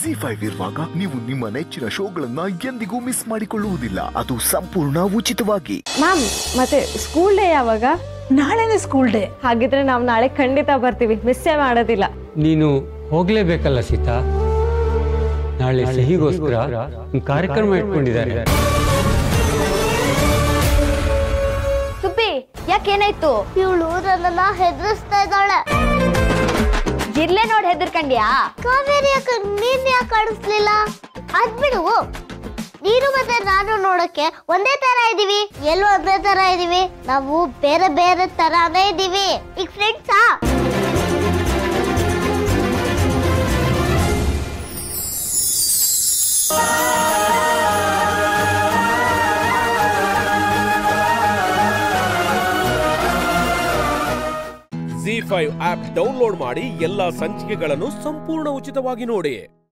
ZEE5 ಇರುವಾಗ ನೀವು ನಿಮ್ಮ ನೆಚ್ಚಿನ ಶೋಗಳನ್ನ ಎಂದಿಗೂ ಮಿಸ್ ಮಾಡಿಕೊಳ್ಳುವುದಿಲ್ಲ. ಅದು ಸಂಪೂರ್ಣ ಉಚಿತವಾಗಿ. ಮ್ಯಾಮ್, ಮತ್ತೆ ಸ್ಕೂಲ್ ಡೇ ಯಾವಾಗ? ನಾಳೆನೇ ಸ್ಕೂಲ್ ಡೇ. ಹಾಗಿದ್ರೆ ನಾವು ನಾಳೆ ಖಂಡಿತ ಬರ್ತೀವಿ, ಮಿಸ್ಸೇ ಮಾಡೋದಿಲ್ಲ. ನೀನು ಹೋಗ್ಲೇಬೇಕಲ್ಲ ಸೀತಾ, ನಾಳೆ ಸಿಹಿಗೋಸ್ಕರ ಕಾರ್ಯಕ್ರಮ ಇಟ್ಕೊಂಡಿದ್ದಾರೆ. ಸುಬ್ಬಿ, ಯಾಕೇನಾಯ್ತು? ಇವಳು ನನ್ನನ್ನ ಹೆದರಿಸ್ತಾ ಇದ್ದಾಳೆ. ಇರ್ಲೇ ನೋಡಿ ಹೆದರ್ಕಂಡ್ಯಾ? ಕಾವೇರಿ ಯಾಕೆ ನೀನ್ ಯಾಕೆ ಕಾಣಿಸ್ಲಿಲ್ಲ? ಅದ್ಬಿಡು, ನೀನು ಮತ್ತೆ ನಾನು ನೋಡಕ್ಕೆ ಒಂದೇ ತರ ಇದೀವಿ. ಎಲ್ಲೂ ಒಂದೇ ತರ ಇದೀವಿ, ನಾವು ಬೇರೆ ಬೇರೆ ತರಾನೇ ಇದೀವಿ. ಈಗ ಫ್ರೆಂಡ್ಸಾ? ZEE5 ಆಪ್ ಡೌನ್ಲೋಡ್ ಮಾಡಿ ಎಲ್ಲಾ ಸಂಚಿಕೆಗಳನ್ನು ಸಂಪೂರ್ಣ ಉಚಿತವಾಗಿ ನೋಡಿ.